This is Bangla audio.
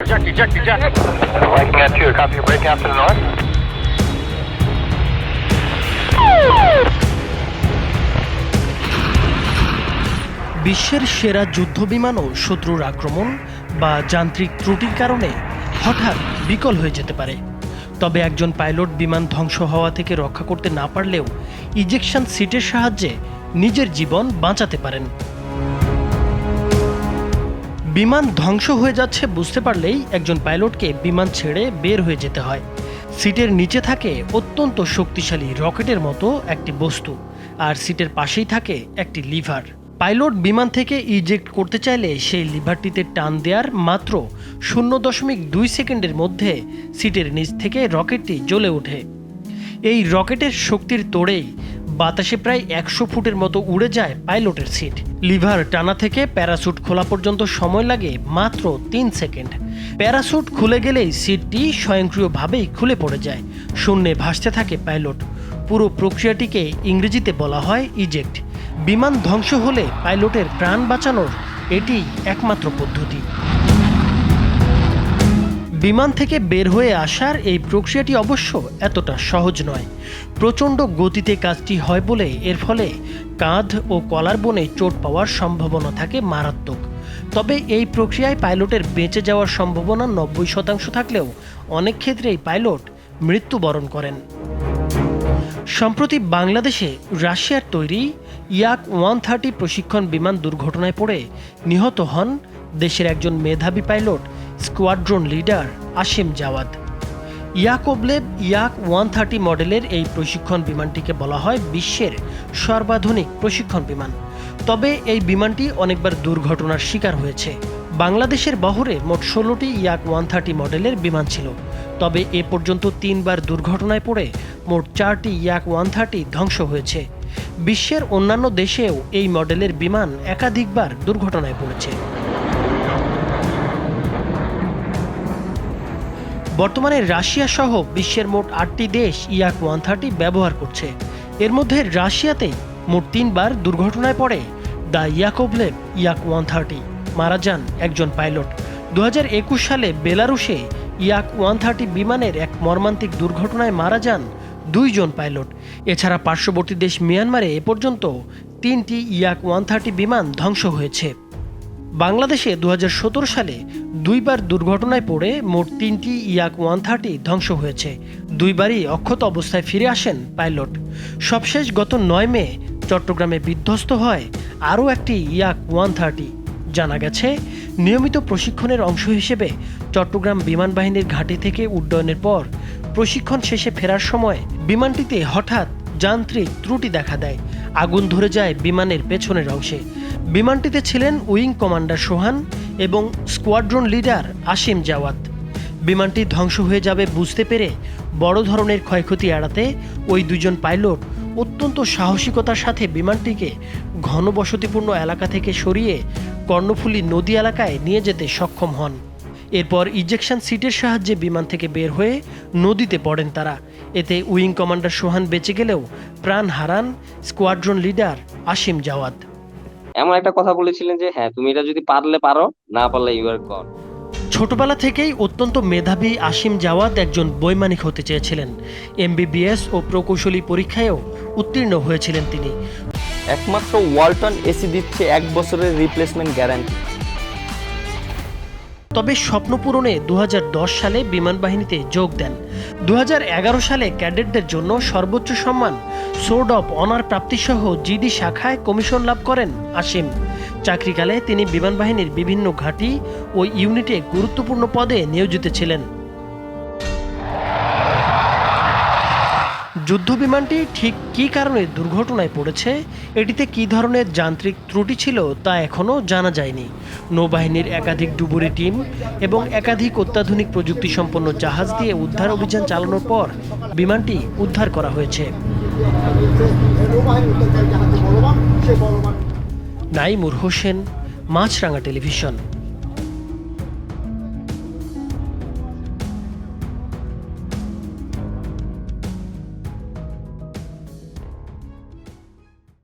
Eject. Liking at 2, copy your breaking out to the north. বিশ্বের সেরা যুদ্ধবিমানও শত্রুর আক্রমণ বা যান্ত্রিক ত্রুটির কারণে হঠাৎ বিকল হয়ে যেতে পারে। তবে একজন পাইলট বিমান ধ্বংস হওয়া থেকে রক্ষা করতে না পারলেও ইজেকশন সিটের সাহায্যে নিজের জীবন বাঁচাতে পারেন। বিমান ধ্বংস হয়ে যাচ্ছে বুঝতে পারলেই একজন পাইলটকে বিমান ছেড়ে বের হয়ে যেতে হয়। সিটের নিচে থাকে অত্যন্ত শক্তিশালী রকেটের মতো একটি বস্তু, আর সিটের পাশেই থাকে একটি লিভার। পাইলট বিমান থেকে ইজেক্ট করতে চাইলে সেই লিভারটিতে টান দেওয়ার মাত্র 0.2 সেকেন্ডের মধ্যে সিটের নিচ থেকে রকেটটি জ্বলে ওঠে। এই রকেটের শক্তির তোড়েই বাতাসে প্রায় 100 ফুটের মতো উড়ে যায় পাইলটের সিট। লিভার টানা থেকে প্যারাসুট খোলা পর্যন্ত সময় লাগে মাত্র 3 সেকেন্ড। প্যারাসুট খুলে গেলেই সিটটি স্বয়ংক্রিয়ভাবেই খুলে পড়ে যায়। শূন্যে ভাসতে থাকে পাইলট। পুরো প্রক্রিয়াটিকে ইংরেজিতে বলা হয় ইজেক্ট। বিমান ধ্বংস হলে পাইলটের প্রাণ বাঁচানোর এটি একমাত্র পদ্ধতি। বিমান থেকে বের হয়ে আসার এই প্রক্রিয়াটি অবশ্য এতটা সহজ নয়। প্রচণ্ড গতিতে কাজটি হয় বলে এর ফলে কাঁধ ও কলার বনে চোট পাওয়ার সম্ভাবনা থাকে মারাত্মক। তবে এই প্রক্রিয়ায় পাইলটের বেঁচে যাওয়ার সম্ভাবনা 90% থাকলেও অনেক ক্ষেত্রেই পাইলট মৃত্যুবরণ করেন। সম্প্রতি বাংলাদেশে রাশিয়ার তৈরি ইয়াক-130 প্রশিক্ষণ বিমান দুর্ঘটনায় পড়ে নিহত হন দেশের একজন মেধাবী pilot, squadron leader Asim Jawad. Yakovlev ইয়াক-130 মডেলের এই প্রশিক্ষণ বিমানটিকে বলা হয় বিশ্বের সর্বাধুনিক প্রশিক্ষণ বিমান। তবে এই বিমানটি অনেকবার দুর্ঘটনার শিকার হয়েছে। বাংলাদেশের বহরে মোট 16টি ইয়াক-130 মডেলের বিমান ছিল। তবে এ পর্যন্ত 3 বার দুর্ঘটনায় পড়ে মোট 4টি ইয়াক-130 ধ্বংস হয়েছে। বিশ্বের অন্যান্য দেশেও এই মডেলের বিমান একাধিকবার দুর্ঘটনায় পড়েছে। বর্তমানে রাশিয়া সহ বিশ্বের মোট 8টি দেশ ইয়াক-130 ব্যবহার করছে। এর মধ্যে রাশিয়াতেই মোট 3 বার দুর্ঘটনায় পড়ে দ্য ইয়াকোবলেভ ইয়াক-130। মারা যান একজন পাইলট। 2021 সালে বেলারুশে ইয়াক-130 বিমানের এক মর্মান্তিক দুর্ঘটনায় মারা যান 2 জন পাইলট। এছাড়া পার্শ্ববর্তী দেশ মিয়ানমারে এ পর্যন্ত 3টি ইয়াক-130 বিমান ধ্বংস হয়েছে। বাংলাদেশে 2017 সালে 2 বার দুর্ঘটনায় পড়ে মোট 3টি ইয়াক-130 ধ্বংস হয়েছে। 2 বারই অক্ষত অবস্থায় ফিরে আসেন পাইলট। সবশেষ গত 9 মে চট্টগ্রামে বিধ্বস্ত হয় আরও একটি ইয়াক-130। জানা গেছে, নিয়মিত প্রশিক্ষণের অংশ হিসেবে চট্টগ্রাম বিমান বাহিনীর ঘাঁটি থেকে উড্ডয়নের পর প্রশিক্ষণ শেষে ফেরার সময় বিমানটিতে হঠাৎ যান্ত্রিক ত্রুটি দেখা দেয়। আগুন ধরে যায় বিমানের পেছনের অংশে। বিমানটিতে ছিলেন উইং কমান্ডার সোহান এবং স্কোয়াড্রন লিডার আসিম জাওয়াদ। বিমানটি ধ্বংস হয়ে যাবে বুঝতে পেরে বড় ধরনের ক্ষয়ক্ষতি এড়াতে ওই 2 জন পাইলট অত্যন্ত সাহসিকতার সাথে বিমানটিকে ঘনবসতিপূর্ণ এলাকা থেকে সরিয়ে কর্ণফুলী নদী এলাকায় নিয়ে যেতে সক্ষম হন। এরপর ইজেকশন সিটের সাহায্যে বিমান থেকে বের হয়ে নদীতে পড়েন তারা। এতে উইং কমান্ডার সোহান বেঁচে গেলেও প্রাণ হারান স্কোয়াড্রন লিডার আসিম জাওয়াদ। এমন একটা কথা বলেছিলেন যে হ্যাঁ, তুমি এটা যদি পারলে পারো, না পারলে ইউ আর গড। ছোটবেলা থেকেই অত্যন্ত মেধাবী আসিম জাওয়াদ একজন বৈমানিক হতে চেয়েছিলেন। MBBS ও প্রকৌশলী পরীক্ষায়ও উত্তীর্ণ হয়েছিলেন তিনি। একমাত্র ওয়ালটন এসি দিচ্ছে 1 বছরের রিপ্লেসমেন্ট গ্যারান্টি। তবে স্বপ্ন পূরণে 2010 সালে বিমান বাহিনীতে যোগ দেন। 2011 সালে ক্যাডেটদের জন্য সর্বোচ্চ সম্মান সোর্ড অফ অনার প্রাপ্তিসহ জিডি শাখায় কমিশন লাভ করেন আসিম। চাকরিকালে তিনি বিমান বাহিনীর বিভিন্ন ঘাঁটি ও ইউনিটে গুরুত্বপূর্ণ পদে নিয়োজিত ছিলেন। যুদ্ধবিমানটি ঠিক কী কারণে দুর্ঘটনায় পড়েছে, এটিতে কী ধরনের যান্ত্রিক ত্রুটি ছিল তা এখনও জানা যায়নি। নৌবাহিনীর একাধিক ডুবুরি টিম এবং একাধিক অত্যাধুনিক প্রযুক্তি সম্পন্ন জাহাজ দিয়ে উদ্ধার অভিযান চালানোর পর বিমানটি উদ্ধার করা হয়েছে। নাইমুর হোসেন, মাছরাঙা টেলিভিশন।